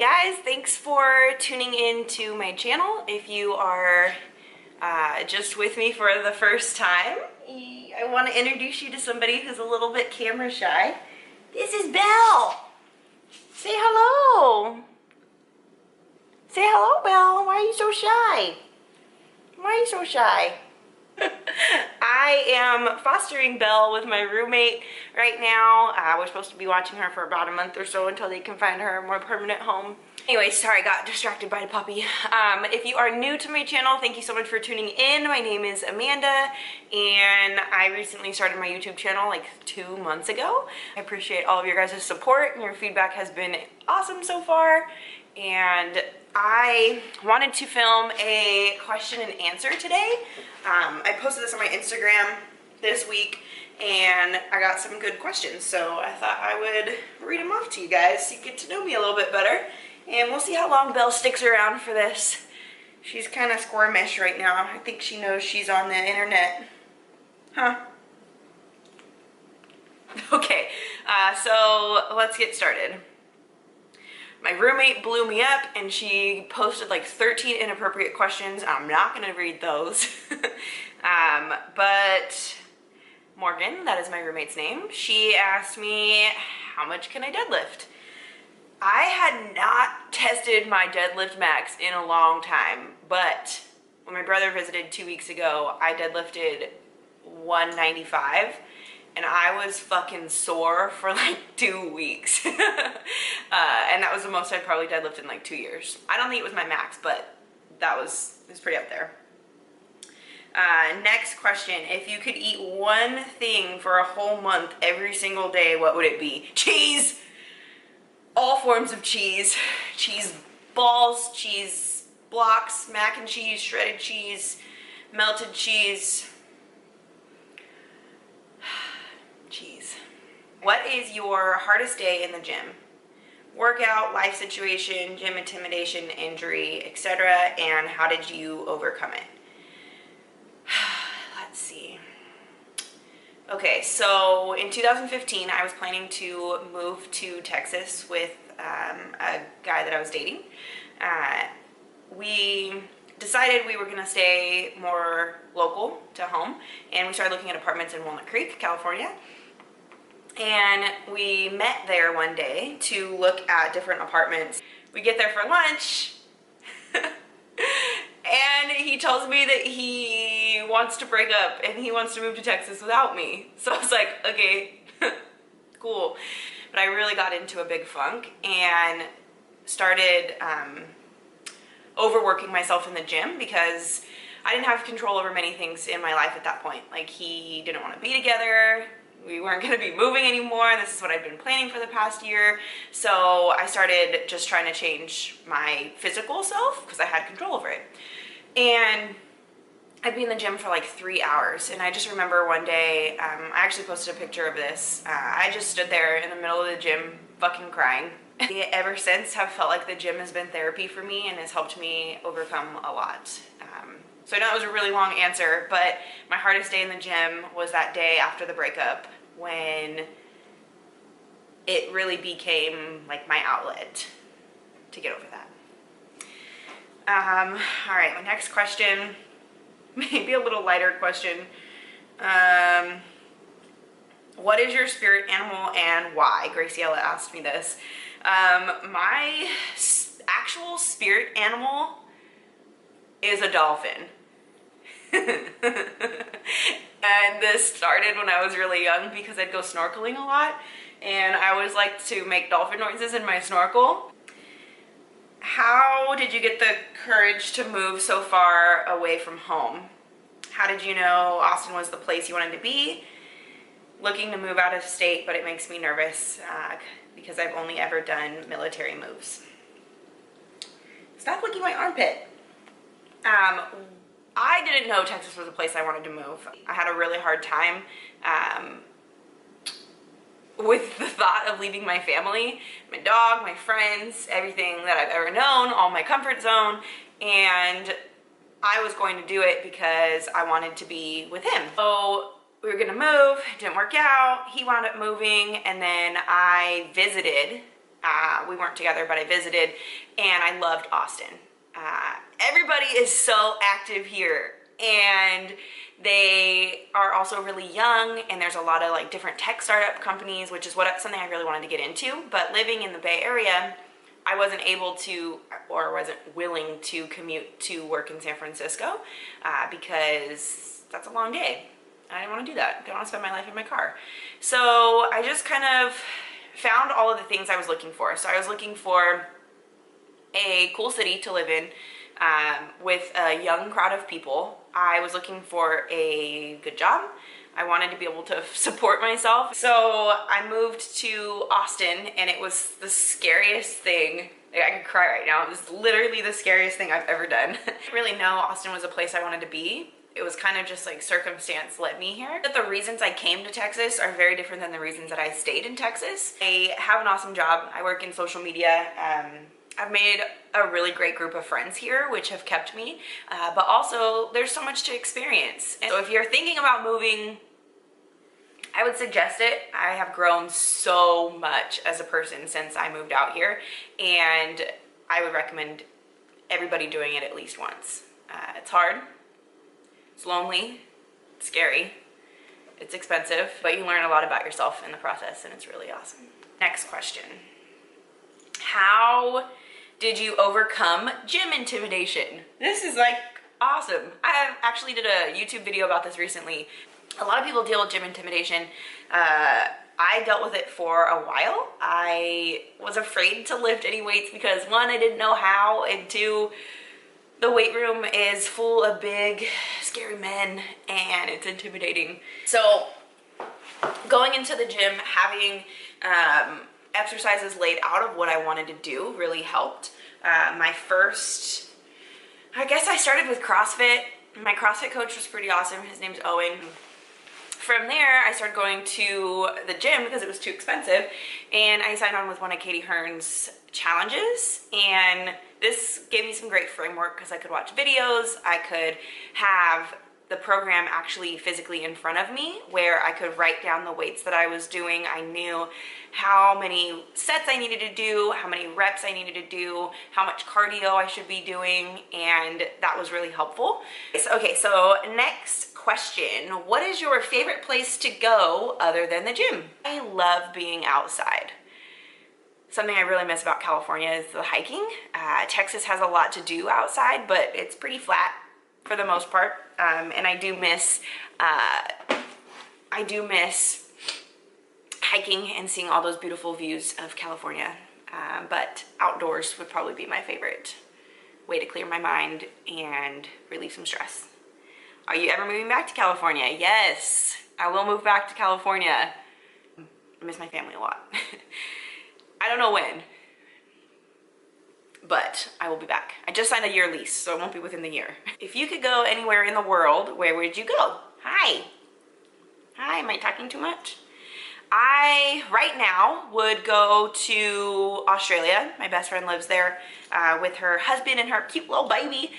guys, thanks for tuning in to my channel. If you are just with me for the first time, I want to introduce you to somebody who's a little bit camera shy. This is Belle. Say hello. Say hello, Belle. Why are you so shy? Why are you so shy? I am fostering Belle with my roommate right now. We're supposed to be watching her for about a month or so until they can find her a more permanent home. Anyway, sorry, I got distracted by the puppy. If you are new to my channel, thank you so much for tuning in. My name is Amanda, and I recently started my YouTube channel like 2 months ago. I appreciate all of your guys' support, and your feedback has been awesome so far. And I wanted to film a question and answer today. I posted this on my Instagram this week and I got some good questions, so I thought I would read them off to you guys so you get to know me a little bit better, and we'll see how long Belle sticks around for this. She's kind of squirmish right now. I think she knows she's on the internet. Huh? Okay, so let's get started. My roommate blew me up and she posted like 13 inappropriate questions. I'm not gonna read those. But Morgan, that is my roommate's name, she asked me, how much can I deadlift? I had not tested my deadlift max in a long time, but when my brother visited 2 weeks ago, I deadlifted 195. And I was fucking sore for like 2 weeks. And that was the most I'd probably deadlifted in like 2 years. I don't think it was my max, but it was pretty up there. Next question. If you could eat one thing for a whole month every single day, what would it be? Cheese! All forms of cheese. Cheese balls, cheese blocks, mac and cheese, shredded cheese, melted cheese. Cheese. What is your hardest day in the gym? Workout, life situation, gym intimidation, injury, etc. And how did you overcome it? Let's see. Okay, so in 2015, I was planning to move to Texas with a guy that I was dating. We decided we were going to stay more local to home, and we started looking at apartments in Walnut Creek, California. And we met there one day to look at different apartments. We get there for lunch and he tells me that he wants to break up and he wants to move to Texas without me. So I was like, okay, cool. But I really got into a big funk and started overworking myself in the gym because I didn't have control over many things in my life at that point. Like, he didn't want to be together. We weren't going to be moving anymore. This is what I've been planning for the past year. So I started just trying to change my physical self because I had control over it. And I'd be in the gym for like 3 hours. And I just remember one day, I actually posted a picture of this. I just stood there in the middle of the gym fucking crying. Ever since, have felt like the gym has been therapy for me and has helped me overcome a lot. So I know it was a really long answer, but my hardest day in the gym was that day after the breakup when it really became like my outlet to get over that. All right, my next question, maybe a little lighter question. What is your spirit animal and why? Graciela asked me this. My actual spirit animal is a dolphin. And this started when I was really young because I'd go snorkeling a lot and I always liked to make dolphin noises in my snorkel. How did you get the courage to move so far away from home? How did you know Austin was the place you wanted to be? Looking to move out of state, but it makes me nervous because I've only ever done military moves. Stop licking my armpit. I didn't know Texas was a place I wanted to move. I had a really hard time with the thought of leaving my family, my dog, my friends, everything that I've ever known, all my comfort zone, and I was going to do it because I wanted to be with him. So we were gonna move, it didn't work out, he wound up moving, and then I visited We weren't together, but I visited, and I loved Austin. Everybody is so active here, and they are also really young, and there's a lot of like different tech startup companies, which is something I really wanted to get into. But living in the Bay Area, I wasn't able to, or wasn't willing to commute to work in San Francisco because that's a long day. I didn't want to do that. I didn't want to spend my life in my car. So I just kind of found all of the things I was looking for. So I was looking for a cool city to live in with a young crowd of people. I was looking for a good job. I wanted to be able to support myself. So I moved to Austin, and it was the scariest thing. Like, I could cry right now. It was literally the scariest thing I've ever done. I didn't really know Austin was a place I wanted to be. It was kind of just like circumstance led me here. But the reasons I came to Texas are very different than the reasons that I stayed in Texas. I have an awesome job. I work in social media. I've made a really great group of friends here, which have kept me, but also there's so much to experience. And so if you're thinking about moving, I would suggest it. I have grown so much as a person since I moved out here, and I would recommend everybody doing it at least once. It's hard, it's lonely, it's scary, it's expensive, but you learn a lot about yourself in the process, and it's really awesome. Next question. How did you overcome gym intimidation? This is like awesome. I actually did a YouTube video about this recently. A lot of people deal with gym intimidation. I dealt with it for a while. I was afraid to lift any weights because one, I didn't know how, and two, the weight room is full of big, scary men, and it's intimidating. So going into the gym, having exercises laid out of what I wanted to do really helped. I guess I started with CrossFit. My CrossFit coach was pretty awesome. His name's Owen. From there, I started going to the gym because it was too expensive, and I signed on with one of Katie Hearn's challenges, and this gave me some great framework because I could watch videos, I could have the program actually physically in front of me where I could write down the weights that I was doing. I knew how many sets I needed to do, how many reps I needed to do, how much cardio I should be doing, and that was really helpful. Okay, so next question. What is your favorite place to go other than the gym? I love being outside. Something I really miss about California is the hiking. Texas has a lot to do outside, but it's pretty flat for the most part, and I do miss hiking and seeing all those beautiful views of California, but outdoors would probably be my favorite way to clear my mind and relieve some stress. Are you ever moving back to California? Yes, I will move back to California. I miss my family a lot. I don't know when, but I will be back. I just signed a year lease, so it won't be within the year. If you could go anywhere in the world, where would you go? Hi. Hi, am I talking too much? I, right now, would go to Australia. My best friend lives there with her husband and her cute little baby.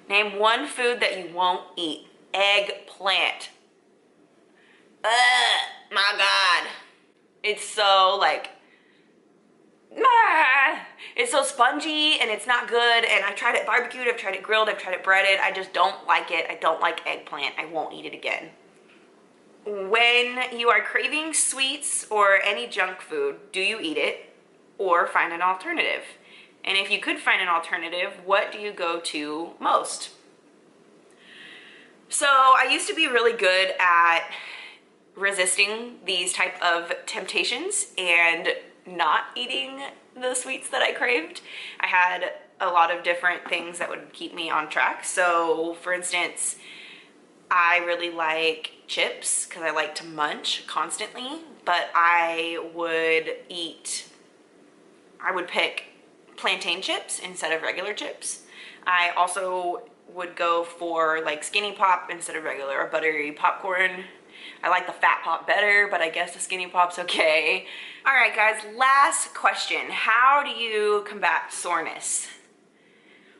Name one food that you won't eat. Eggplant. My God. It's so like, it's so spongy and it's not good, and I've tried it barbecued, I've tried it grilled, I've tried it breaded. I just don't like it. I don't like eggplant. I won't eat it again. When you are craving sweets or any junk food, do you eat it or find an alternative? And if you could find an alternative, what do you go to most? So I used to be really good at resisting these type of temptations and not eating the sweets that I craved. I had a lot of different things that would keep me on track. So for instance, I really like chips because I like to munch constantly, but I would pick plantain chips instead of regular chips. I also would go for like Skinny Pop instead of regular or buttery popcorn. I like the Fat Pop better, but I guess the Skinny Pop's okay. All right, guys, last question. How do you combat soreness?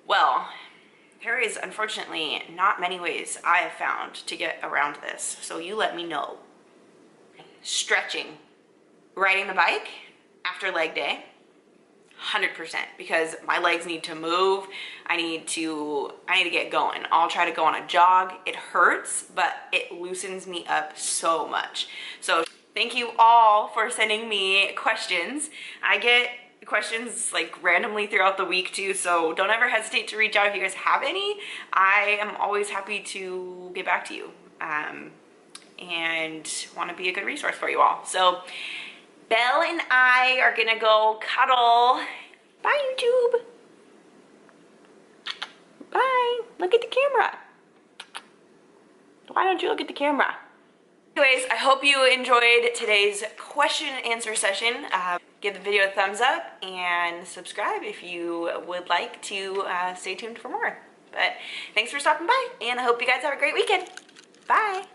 Well, there is unfortunately not many ways I have found to get around this, so you let me know. Stretching. Riding the bike, after leg day. 100%, because my legs need to move. I need to get going. I'll try to go on a jog. It hurts, but it loosens me up so much. So thank you all for sending me questions. I get questions like randomly throughout the week too, so don't ever hesitate to reach out if you guys have any. I am always happy to get back to you and want to be a good resource for you all. So Belle and I are gonna go cuddle. Bye, YouTube. Bye. Look at the camera. Why don't you look at the camera? Anyways, I hope you enjoyed today's question and answer session. Give the video a thumbs up and subscribe if you would like to stay tuned for more. But thanks for stopping by, and I hope you guys have a great weekend. Bye.